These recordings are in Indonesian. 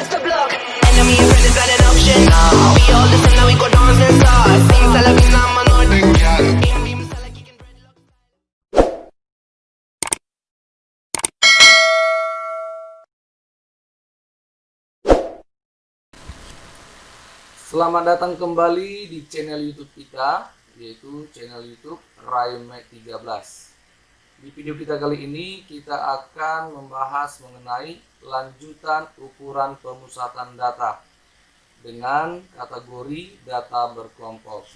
across the block. Enemy and friend is not an option. We all listen now, we go dance and start. Sing Salavina, man, on the Selamat datang kembali di channel YouTube kita, yaitu channel YouTube Raimet 13. Di video kita kali ini kita akan membahas mengenai lanjutan ukuran pemusatan data dengan kategori data berkelompok.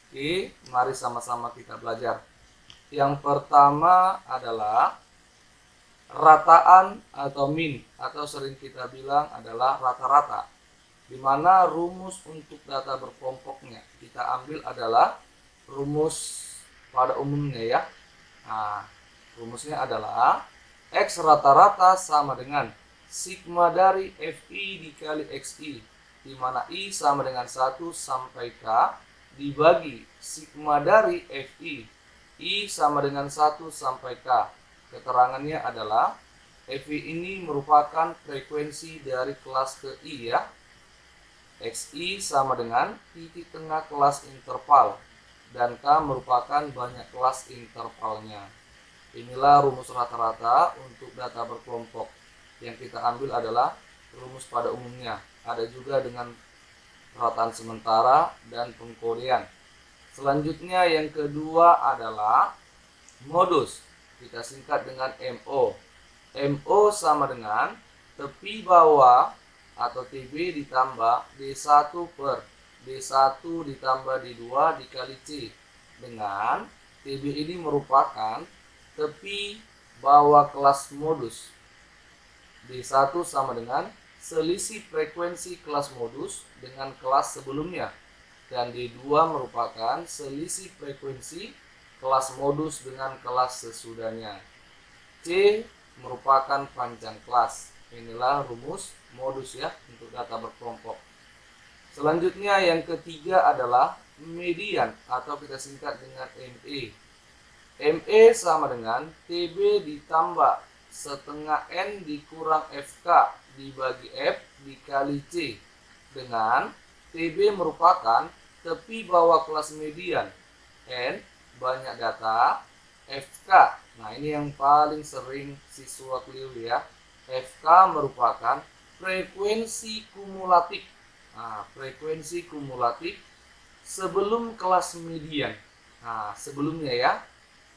Oke, mari sama-sama kita belajar. Yang pertama adalah rataan atau min, atau sering kita bilang adalah rata-rata, di mana rumus untuk data berkelompoknya kita ambil adalah rumus pada umumnya ya. Nah, rumusnya adalah X rata-rata sama dengan sigma dari FI dikali XI, di mana I sama dengan 1 sampai K dibagi sigma dari FI, I sama dengan 1 sampai K. Keterangannya adalah FI ini merupakan frekuensi dari kelas ke I ya. XI sama dengan titik tengah kelas interval dan K merupakan banyak kelas intervalnya. Inilah rumus rata-rata untuk data berkelompok. Yang kita ambil adalah rumus pada umumnya. Ada juga dengan rataan sementara dan pengkodean. Selanjutnya yang kedua adalah modus. Kita singkat dengan MO. MO sama dengan tepi bawah atau TB ditambah D1 per D1 ditambah D2 dikali C, dengan TB ini merupakan tepi bawah kelas modus. D1 sama dengan selisih frekuensi kelas modus dengan kelas sebelumnya, dan D2 merupakan selisih frekuensi kelas modus dengan kelas sesudahnya. C merupakan panjang kelas. Inilah rumus modus ya untuk data berkelompok. Selanjutnya yang ketiga adalah median atau kita singkat dengan ME. ME sama dengan TB ditambah setengah N dikurang FK dibagi F dikali C, dengan TB merupakan tepi bawah kelas median, N banyak data, FK. Nah, ini yang paling sering siswa keliru ya. FK merupakan frekuensi kumulatif. Nah, frekuensi kumulatif sebelum kelas median. Nah, sebelumnya ya.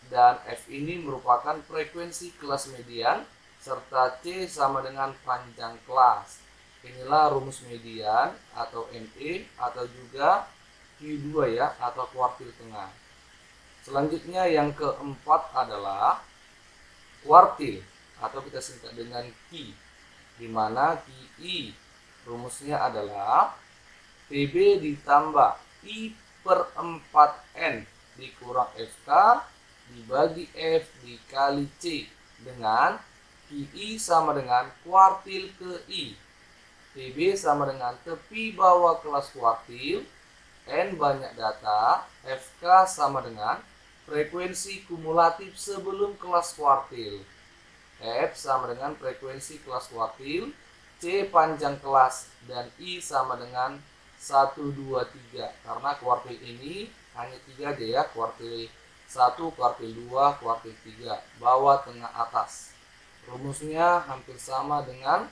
Dan F ini merupakan frekuensi kelas median serta C sama dengan panjang kelas. Inilah rumus median atau ME atau juga Q2 ya, atau kuartil tengah. Selanjutnya yang keempat adalah kuartil atau kita singkat dengan Q, di mana QI rumusnya adalah TB ditambah I per 4N dikurang FK dibagi F dikali C, dengan QI sama dengan kuartil ke I. TB sama dengan tepi bawah kelas kuartil, N banyak data, FK sama dengan frekuensi kumulatif sebelum kelas kuartil. F sama dengan frekuensi kelas kuartil, C panjang kelas, dan I sama dengan 1, 2, 3. Karena kuartil ini hanya 3 aja ya, kuartil 1, kuartil 2, kuartil 3, bawah, tengah, atas. Rumusnya hampir sama dengan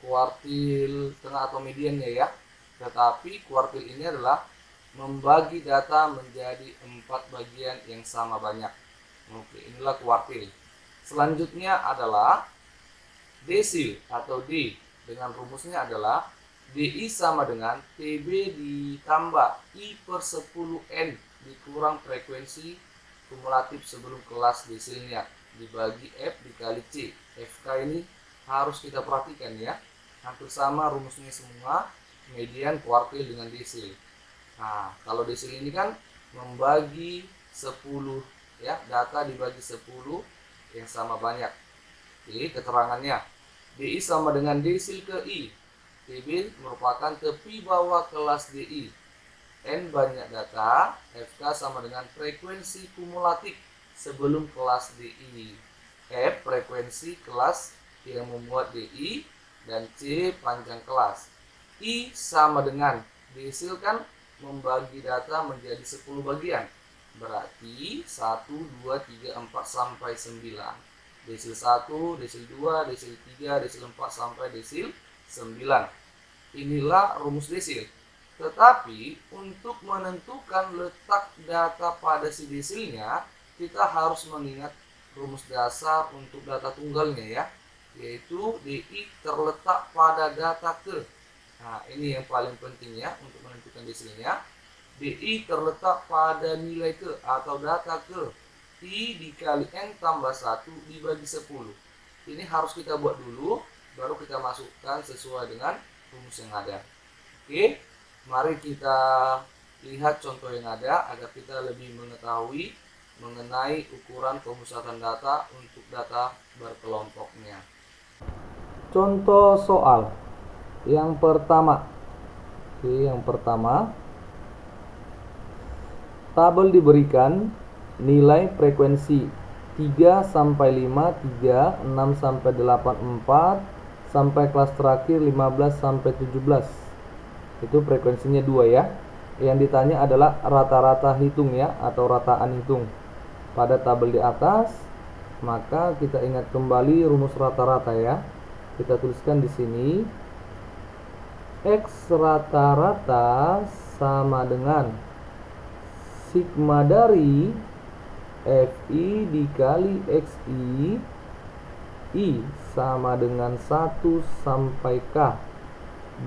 kuartil tengah atau mediannya ya. Tetapi kuartil ini adalah membagi data menjadi 4 bagian yang sama banyak. Oke, inilah kuartil. Selanjutnya adalah desil atau D, dengan rumusnya adalah DI sama dengan TB ditambah I per 10N dikurang frekuensi kumulatif sebelum kelas desilnya dibagi F dikali C. FK ini harus kita perhatikan ya, hampir sama rumusnya semua, median, kuartil dengan desil. Nah, kalau desil ini kan membagi 10 ya, data dibagi 10 yang sama banyak. Oke, keterangannya DI sama dengan desil ke I. TB merupakan tepi bawah kelas DI. N banyak data, FK sama dengan frekuensi kumulatif sebelum kelas DI. F frekuensi kelas yang membuat DI, dan C panjang kelas. I sama dengan desil kan membagi data menjadi 10 bagian. Berarti 1, 2, 3, 4 sampai 9. Desil 1, desil 2, desil 3, desil 4 sampai desil 9. Inilah rumus desil. Tetapi untuk menentukan letak data pada si desilnya, kita harus mengingat rumus dasar untuk data tunggalnya ya, yaitu DI terletak pada data ke. Nah, ini yang paling penting ya untuk menentukan desilnya. DI terletak pada nilai ke atau data ke. I dikali N tambah 1 dibagi 10. Ini harus kita buat dulu, baru kita masukkan sesuai dengan rumus yang ada. Oke, mari kita lihat contoh yang ada agar kita lebih mengetahui mengenai ukuran pemusatan data untuk data berkelompoknya. Contoh soal yang pertama. Oke, yang pertama, tabel diberikan nilai frekuensi 3 sampai 5, 3, 6 sampai 8, 4, sampai kelas terakhir 15 sampai 17. Itu frekuensinya 2 ya. Yang ditanya adalah rata-rata hitung ya, atau rataan hitung. Pada tabel di atas, maka kita ingat kembali rumus rata-rata ya. Kita tuliskan di sini X rata-rata sama dengan sigma dari FI dikali XI, I sama dengan 1 sampai K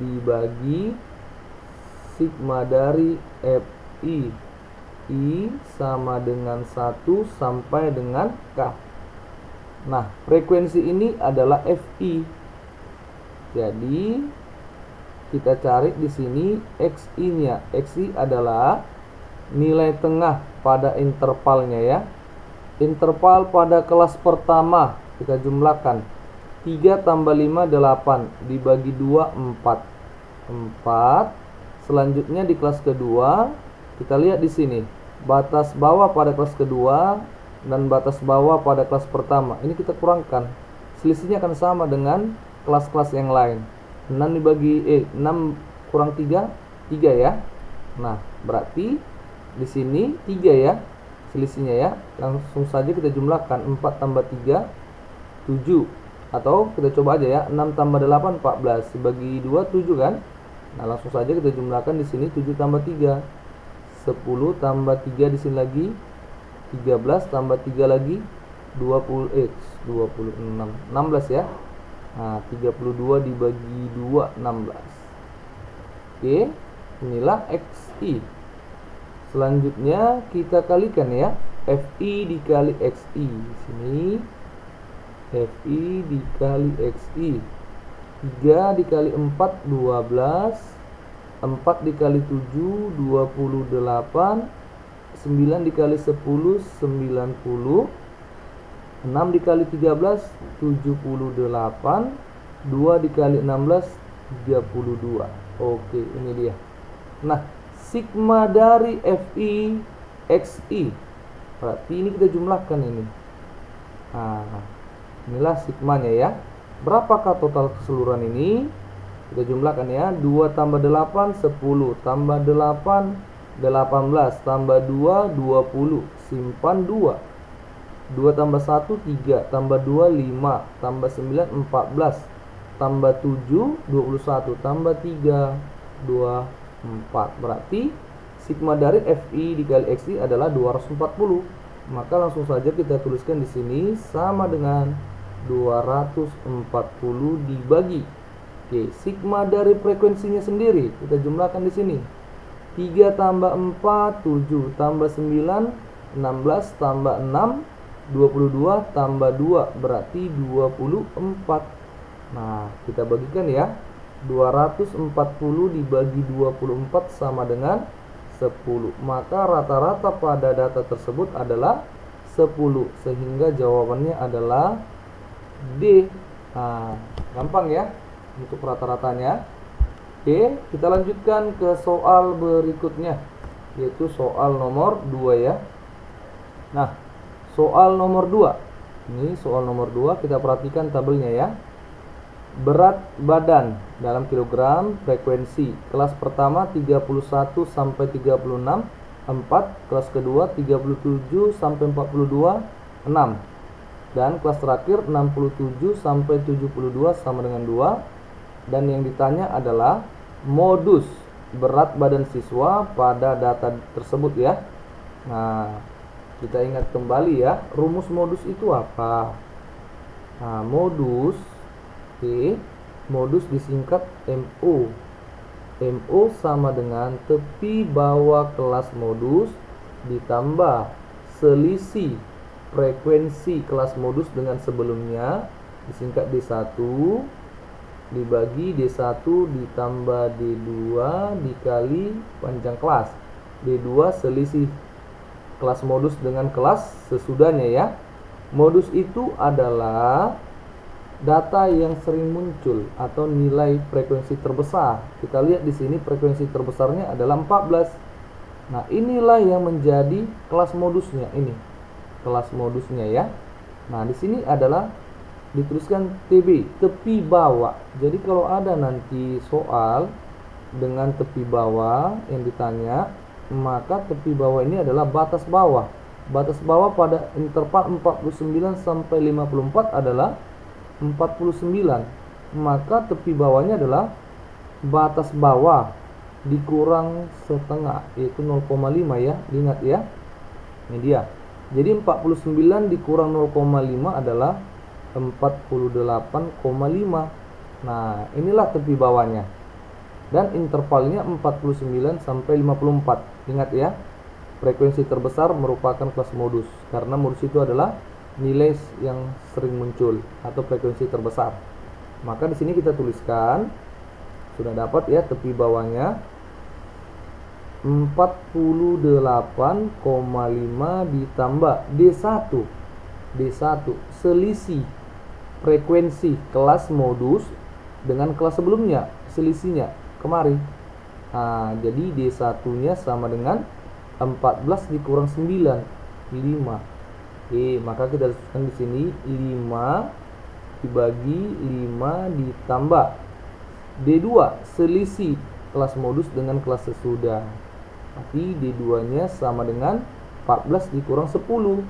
dibagi sigma dari FI, I sama dengan 1 sampai dengan K. Nah, frekuensi ini adalah FI. Jadi kita cari di sini XI-nya. XI adalah nilai tengah pada intervalnya ya. Interval pada kelas pertama kita jumlahkan 3 tambah 5 8 dibagi 2 4. Selanjutnya di kelas kedua kita lihat di sini batas bawah pada kelas kedua dan batas bawah pada kelas pertama. Ini kita kurangkan. Selisihnya akan sama dengan kelas-kelas yang lain. 6 dibagi 6 kurang 3 ya. Nah, berarti di sini 3 ya selisihnya ya. Langsung saja kita jumlahkan 4 tambah 3 7, atau kita coba aja ya, 6 tambah 8 14 dibagi 2 7 kan. Nah, langsung saja kita jumlahkan di sini 7 tambah 3 10 tambah 3 di sini lagi 13 tambah 3 lagi 26 16 ya. Nah, 32 dibagi 2 16. Oke, inilah XI. Selanjutnya kita kalikan ya, FI dikali XI. Di sini FI dikali XI. 3 dikali 4 12, 4 dikali 7 28, 9 dikali 10 90, 6 dikali 13 78, 2 dikali 16 32. Oke, ini dia. Nah, sigma dari FI XI, berarti ini kita jumlahkan ini. Nah, inilah sigmanya ya. Berapakah total keseluruhan ini? Kita jumlahkan ya. 2 tambah 8 10, tambah 8 18, tambah 2 20, simpan 2. 2 tambah 1 3, tambah 2 5, tambah 9 14, tambah 7 21, tambah 3 24. Berarti sigma dari FI dikali XI adalah 240. Maka langsung saja kita tuliskan di sini sama dengan 240 dibagi. Oke, sigma dari frekuensinya sendiri kita jumlahkan di sini. 3 tambah 4 7, tambah 9 16, tambah 6 22, tambah 2 berarti 24. Nah, kita bagikan ya. 240 dibagi 24 sama dengan 10. Maka rata-rata pada data tersebut adalah 10, sehingga jawabannya adalah D. Nah, gampang ya untuk rata-ratanya. Oke, kita lanjutkan ke soal berikutnya, yaitu soal nomor 2 ya. Nah, soal nomor 2. Ini soal nomor 2, kita perhatikan tabelnya ya. Berat badan dalam kilogram, frekuensi. Kelas pertama 31 sampai 36, 4. Kelas kedua 37 sampai 42, 6. Dan kelas terakhir 67 sampai 72 sama dengan 2. Dan yang ditanya adalah modus berat badan siswa pada data tersebut ya. Nah, kita ingat kembali ya, rumus modus itu apa? Nah, modus modus disingkat MO. MO sama dengan tepi bawah kelas modus ditambah selisih frekuensi kelas modus dengan sebelumnya disingkat D1 dibagi D1 ditambah D2 dikali panjang kelas. D2 selisih kelas modus dengan kelas sesudahnya ya. Modus itu adalah data yang sering muncul atau nilai frekuensi terbesar. Kita lihat di sini frekuensi terbesarnya adalah 14. Nah, inilah yang menjadi kelas modusnya ini. Kelas modusnya ya. Nah, di sini adalah dituliskan TB, tepi bawah. Jadi kalau ada nanti soal dengan tepi bawah yang ditanya, maka tepi bawah ini adalah batas bawah. Batas bawah pada interval 49 sampai 54 adalah 49. Maka tepi bawahnya adalah batas bawah dikurang setengah, yaitu 0,5 ya. Ingat ya. Ini dia. Jadi 49 dikurang 0,5 adalah 48,5. Nah, inilah tepi bawahnya. Dan intervalnya 49 sampai 54. Ingat ya. Frekuensi terbesar merupakan kelas modus karena modus itu adalah nilai yang sering muncul atau frekuensi terbesar. Maka di sini kita tuliskan sudah dapat ya tepi bawahnya 48,5 ditambah D1. D1 selisih frekuensi kelas modus dengan kelas sebelumnya, selisihnya kemari. Nah, jadi D1-nya sama dengan 14 dikurang 9, 5. Oke, maka kita tuliskan di sini 5 dibagi 5 ditambah D2 selisih kelas modus dengan kelas sesudah. Tapi D2-nya sama dengan 14 dikurang 10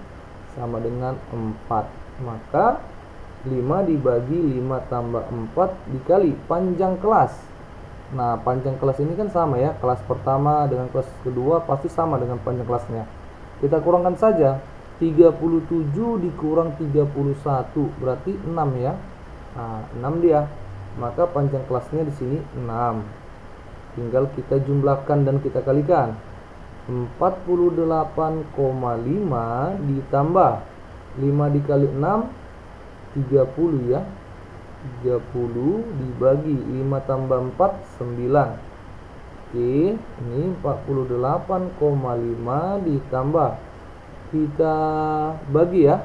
sama dengan 4. Maka 5 dibagi 5 tambah 4 dikali panjang kelas. Nah, panjang kelas ini kan sama ya, kelas pertama dengan kelas kedua pasti sama dengan panjang kelasnya. Kita kurangkan saja. 37 dikurang 31 berarti 6 ya. Nah, 6 dia. Maka panjang kelasnya di sini 6. Tinggal kita jumlahkan dan kita kalikan. 48,5 ditambah 5 dikali 6 30 ya. 30 dibagi 5 tambah 4 9. Oke, ini 48,5 ditambah kita bagi ya.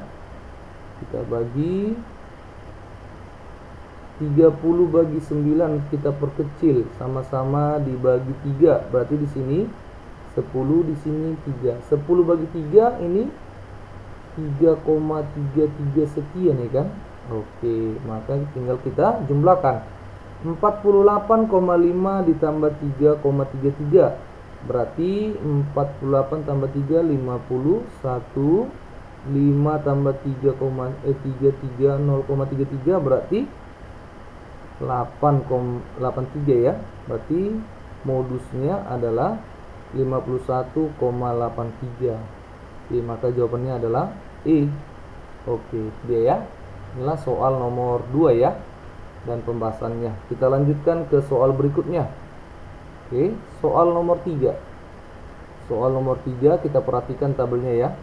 Kita bagi 30 bagi 9 kita perkecil sama-sama dibagi 3. Berarti di sini 10 di sini 3. 10 bagi 3 ini 3,33 sekian ya kan. Oke, maka tinggal kita jumlahkan. 48,5 ditambah 3,33 berarti 48 tambah 3 51. 5 tambah 33 0,33 berarti 8,83 ya. Berarti modusnya adalah 51,83. Oke, maka jawabannya adalah E. Oke, dia ya. Inilah soal nomor 2 ya. Dan pembahasannya. Kita lanjutkan ke soal berikutnya. Oke, soal nomor 3. Soal nomor 3 kita perhatikan tabelnya ya.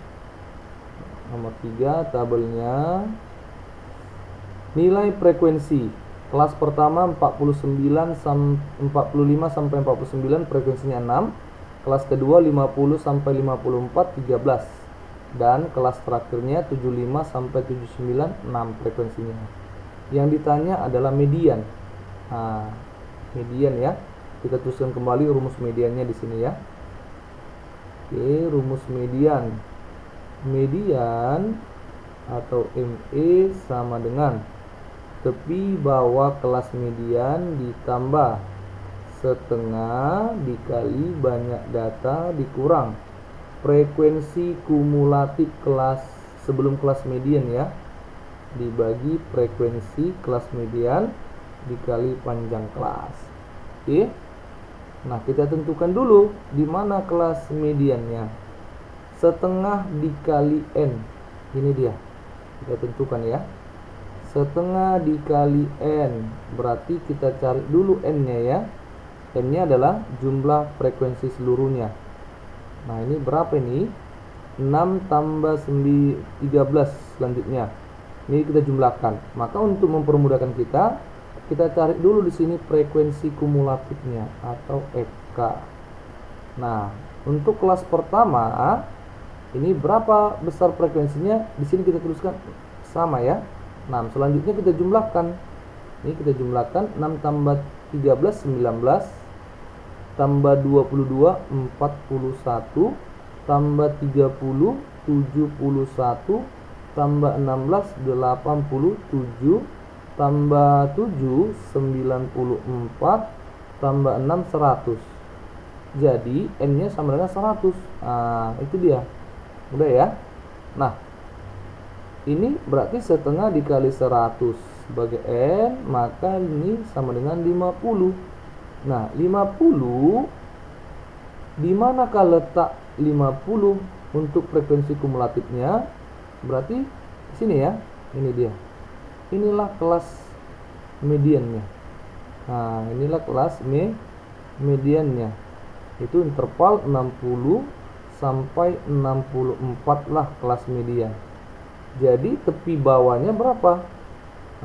Nomor 3 tabelnya nilai frekuensi. Kelas pertama 45 sampai 49 frekuensinya 6. Kelas kedua 50 sampai 54 13. Dan kelas terakhirnya 75 sampai 79 6 frekuensinya. Yang ditanya adalah median. Nah, median ya. Kita tuliskan kembali rumus mediannya di sini ya. Oke, rumus median. Median atau ME sama dengan tepi bawah kelas median ditambah setengah dikali banyak data dikurang frekuensi kumulatif kelas sebelum kelas median ya, dibagi frekuensi kelas median dikali panjang kelas. Oke. Nah, kita tentukan dulu di mana kelas mediannya. Setengah dikali N. Ini dia. Kita tentukan ya. Setengah dikali N. Berarti kita cari dulu N-nya ya. N-nya adalah jumlah frekuensi seluruhnya. Nah, ini berapa ini? 6 tambah 13 selanjutnya. Ini kita jumlahkan. Maka untuk mempermudahkan kita cari dulu di sini frekuensi kumulatifnya atau FK. Nah, untuk kelas pertama ini berapa besar frekuensinya? Di sini kita tuliskan sama ya. Nah, selanjutnya kita jumlahkan. Ini kita jumlahkan 6 tambah 13 19 tambah 22 41 tambah 30 71 tambah 16 87 tambah 7 94 tambah 6 100. Jadi N-nya sama dengan 100. Nah, itu dia. Udah ya. Nah, ini berarti setengah dikali 100 sebagai N, maka ini sama dengan 50. Nah, 50 di manakah letak 50 untuk frekuensi kumulatifnya? Berarti di sini ya. Ini dia. Inilah kelas mediannya. Nah, inilah kelas mediannya. Itu interval 60 sampai 64 lah kelas median. Jadi tepi bawahnya berapa?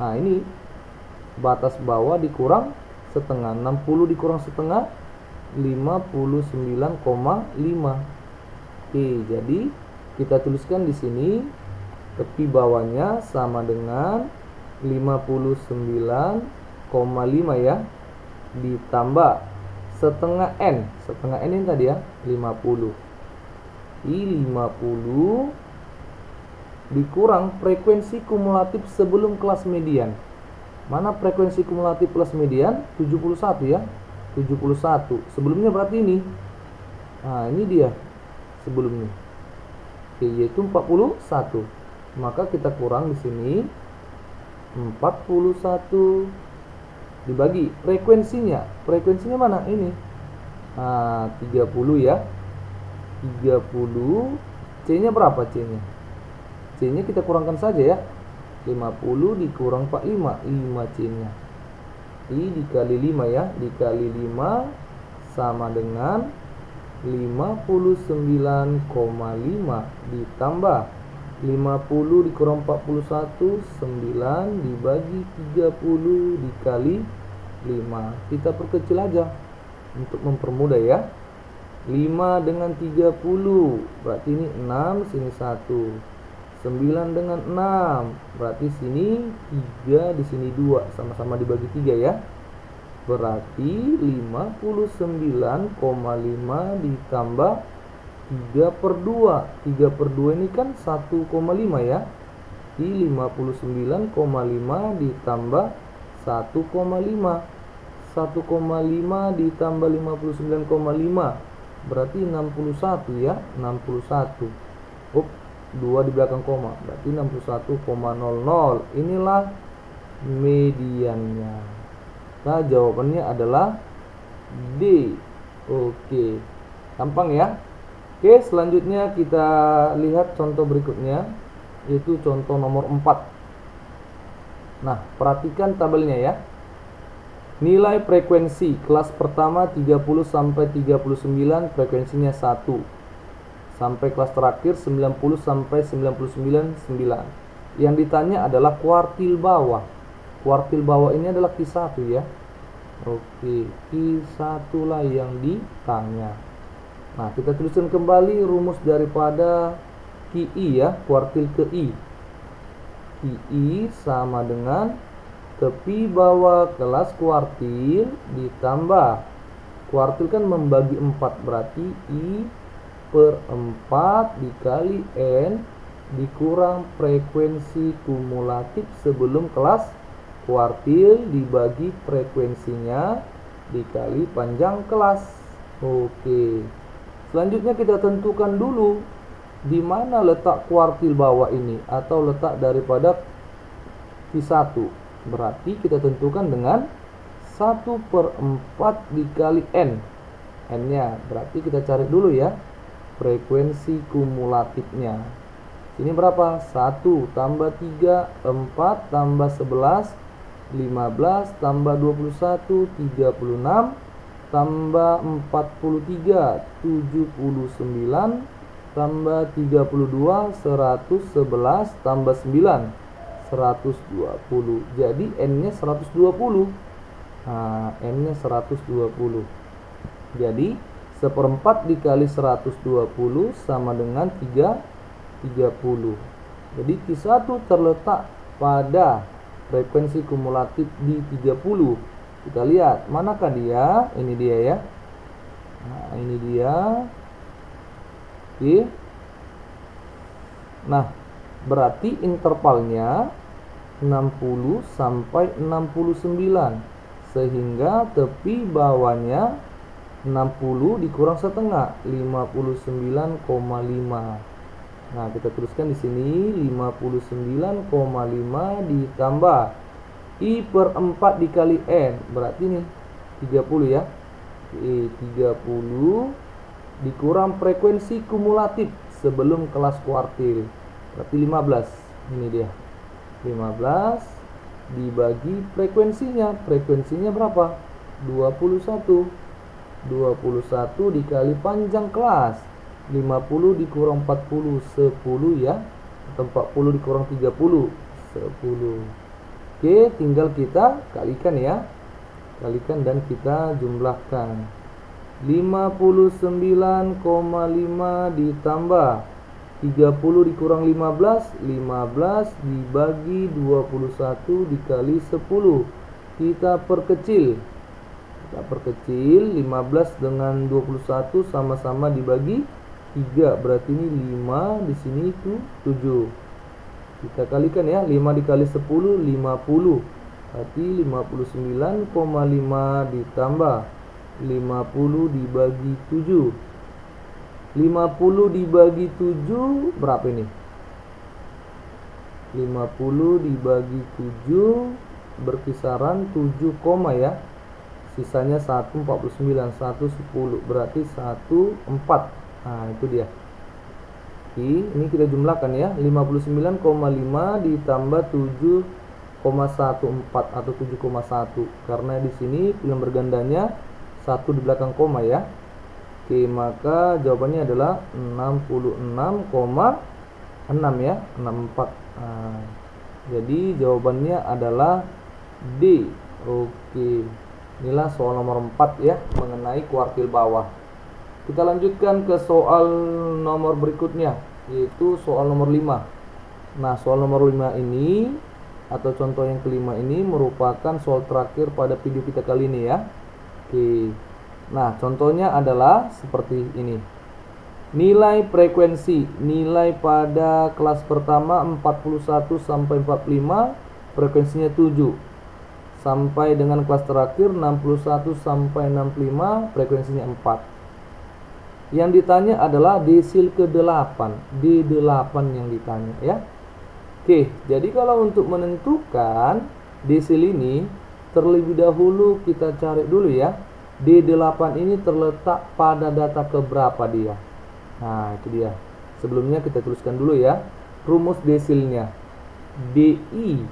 Nah, ini batas bawah dikurang setengah. 60 dikurang setengah 59,5. Oke, jadi kita tuliskan di sini tepi bawahnya sama dengan 59,5 ya, ditambah setengah N. Setengah N ini tadi ya 50. 50 dikurang frekuensi kumulatif sebelum kelas median. Mana frekuensi kumulatif kelas median? 71 ya. 71. Sebelumnya berarti ini. Nah, ini dia sebelumnya. Oke, yaitu 41. Maka kita kurang di sini 41 dibagi frekuensinya. Frekuensinya mana? Ini. Nah, 30 ya. 30. C-nya berapa C-nya? C-nya kita kurangkan saja ya. 50 dikurang 45, 5 C-nya. I dikali 5 ya. Dikali 5 sama dengan 59,5 ditambah 50 dikurang 41 9 dibagi 30 dikali 5. Kita perkecil aja untuk mempermudah ya. 5 dengan 30 berarti ini 6, sini 1. 9 dengan 6 berarti sini 3, di sini 2, sama-sama dibagi 3 ya. Berarti 59,5 ditambah 3/2. 3/2 ini kan 1,5 ya. Di 59,5 ditambah 1,5. 1,5 ditambah 59,5 berarti 61 ya. 61. 2 di belakang koma berarti 61,00. Inilah mediannya. Nah, jawabannya adalah D. Oke, gampang ya. Oke, selanjutnya kita lihat contoh berikutnya, yaitu contoh nomor 4. Nah, perhatikan tabelnya ya. Nilai frekuensi kelas pertama 30 sampai 39 frekuensinya 1. Sampai kelas terakhir 90 sampai 99,9. Yang ditanya adalah kuartil bawah. Kuartil bawah ini adalah Q1 ya. Oke, Q1 lah yang ditanya. Nah, kita tuliskan kembali rumus daripada QI ya, kuartil ke I. QI sama dengan tepi bawah kelas kuartil ditambah. Kuartil kan membagi 4 berarti I/4 dikali N dikurang frekuensi kumulatif sebelum kelas kuartil dibagi frekuensinya dikali panjang kelas. Oke. Selanjutnya kita tentukan dulu di mana letak kuartil bawah ini atau letak daripada Q1. Berarti kita tentukan dengan 1/4 dikali N. N-nya berarti kita cari dulu ya frekuensi kumulatifnya. Ini berapa? 1 tambah 3, 4 tambah 11, 15 tambah 21, 36 tambah 43, 79 tambah 32, 111 tambah 9, 120. Jadi N-nya 120. Nah, N-nya 120. Jadi 1/4 dikali 120 sama dengan 30. Jadi Q1 terletak pada frekuensi kumulatif di 30. Kita lihat manakah dia. Ini dia ya. Nah, ini dia. Oke. Nah, berarti intervalnya 60 sampai 69, sehingga tepi bawahnya 60 dikurang setengah, 59,5. Nah, kita tuliskan di sini 59,5 ditambah I/4 dikali N. Berarti nih 30 ya. 30 dikurang frekuensi kumulatif sebelum kelas kuartil. Berarti 15. Ini dia. 15 dibagi frekuensinya. Frekuensinya berapa? 21. 21 dikali panjang kelas. 50 dikurang 40, 10 ya. Atau 40 dikurang 30, 10. Oke, tinggal kita kalikan ya. Kalikan dan kita jumlahkan. 59,5 ditambah 30 dikurang 15, 15 dibagi 21 dikali 10. Kita perkecil. 15 dengan 21 sama-sama dibagi 3, berarti ini 5, di sini itu 7. Kita kalikan ya, 5 dikali 10, 50. Berarti 59,5 ditambah 50 dibagi 7. 50 dibagi 7 berapa ini? 50 dibagi 7 berkisaran 7, ya. Sisanya 149, 110, berarti 14. Nah, itu dia. Oke, ini kita jumlahkan ya. 59,5 ditambah 7,14 atau 7,1. Karena di sini film bergandanya 1 di belakang koma ya. Oke, maka jawabannya adalah 66,6 ya, 64. Nah, jadi jawabannya adalah D. Oke. Inilah soal nomor 4 ya, mengenai kuartil bawah. Kita lanjutkan ke soal nomor berikutnya, yaitu soal nomor 5. Nah, soal nomor 5 ini atau contoh yang kelima ini merupakan soal terakhir pada video kita kali ini ya. Oke. Nah, contohnya adalah seperti ini. Nilai frekuensi, nilai pada kelas pertama 41 sampai 45, frekuensinya 7. Sampai dengan kelas terakhir 61 sampai 65, frekuensinya 4. Yang ditanya adalah desil ke-8, D8 yang ditanya ya. Oke, jadi kalau untuk menentukan desil ini, terlebih dahulu kita cari dulu ya. D8 ini terletak pada data keberapa dia. Nah, itu dia. Sebelumnya kita tuliskan dulu ya rumus desilnya. DI,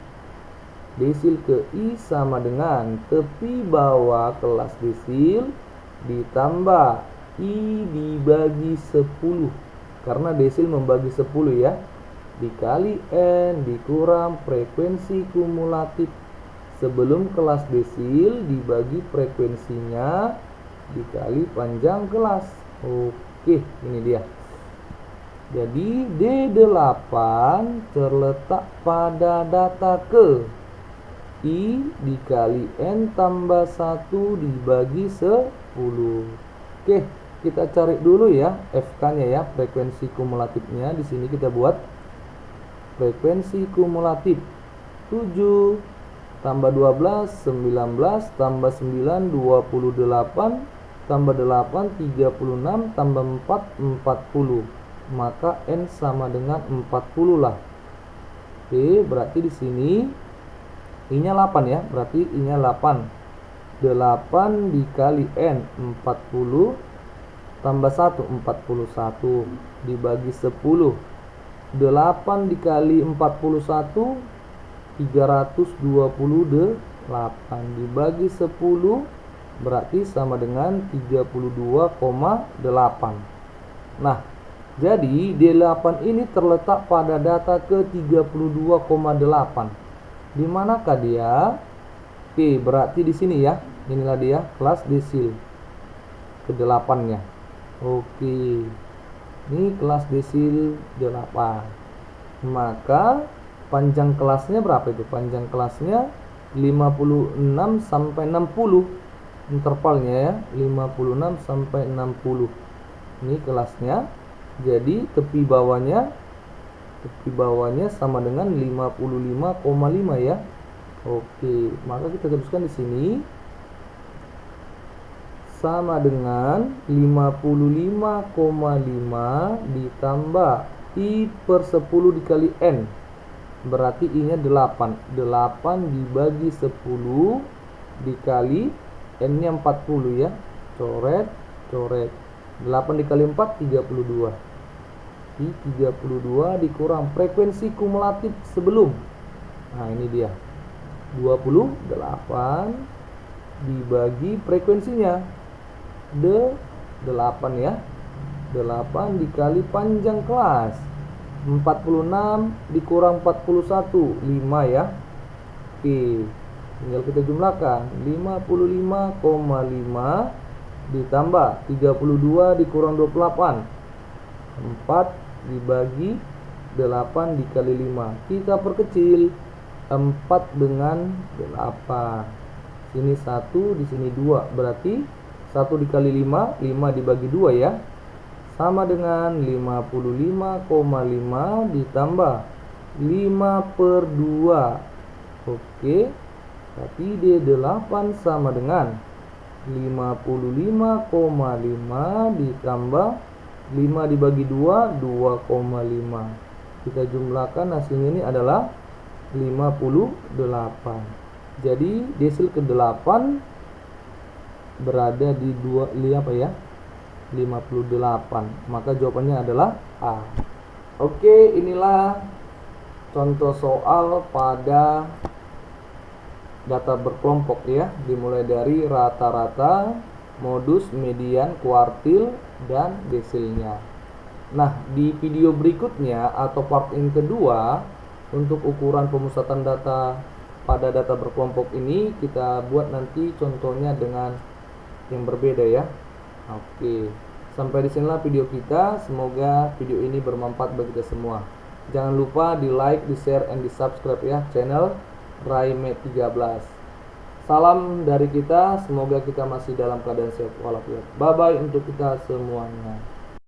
desil ke I sama dengan tepi bawah kelas desil ditambah I dibagi 10, karena desil membagi 10 ya, dikali N dikurang frekuensi kumulatif sebelum kelas desil dibagi frekuensinya dikali panjang kelas. Oke, ini dia. Jadi D8 terletak pada data ke I dikali N tambah 1 dibagi 10. Oke, kita cari dulu ya FK-nya ya, frekuensi kumulatifnya. Di sini kita buat frekuensi kumulatif 7 tambah 12 19 tambah 9 28 tambah 8 36 tambah 4 40, maka N sama dengan 40 lah. Oke, berarti di sini I-nya 8 ya, berarti I-nya 8. 8 dikali N 40 tambah 1 41 dibagi 10. 8 dikali 41 328 dibagi 10 berarti sama dengan 32,8. Nah, jadi D8 ini terletak pada data ke 32,8. Di manakah dia? Oke, berarti di sini ya. Inilah dia kelas desil ke-8-nya. Oke. Ini kelas desil 8. Maka panjang kelasnya berapa itu? Panjang kelasnya 56 sampai 60. Intervalnya ya, 56 sampai 60. Ini kelasnya. Jadi tepi bawahnya sama dengan 55,5 ya. Oke, maka kita tuliskan di sini sama dengan 55,5 ditambah I per 10 dikali N. Berarti I-nya 8. 8 dibagi 10 dikali N-nya 40 ya. Coret. 8 dikali 4 32. Di 32 dikurang frekuensi kumulatif sebelum. Nah, ini dia. 28 dibagi frekuensinya 8 ya. 8 dikali panjang kelas 46 dikurang 41 5 ya. Oke, tinggal kita jumlahkan 55,5 ditambah 32 dikurang 28 4 dibagi 8 dikali 5. Kita perkecil 4 dengan 8. Sini 1, di sini 2. Berarti 1 dikali 5, 5 dibagi 2 ya. Sama dengan 55,5 ditambah 5 per 2. Oke. Berarti D8 sama dengan 55,5 ditambah 5 dibagi 2, 2,5. Kita jumlahkan hasilnya ini adalah 58. Jadi desil ke-8 berada di 58. Maka jawabannya adalah A. Oke, inilah contoh soal pada data berkelompok ya, dimulai dari rata-rata, modus, median, kuartil, dan desilnya. Nah, di video berikutnya atau part yang kedua, untuk ukuran pemusatan data pada data berkelompok ini kita buat nanti contohnya dengan yang berbeda ya. Oke, sampai di sinilah video kita. Semoga video ini bermanfaat bagi kita semua. Jangan lupa di like, di share, and di subscribe ya channel Raimet 13. Salam dari kita, semoga kita masih dalam keadaan sehat walafiat. Bye bye untuk kita semuanya.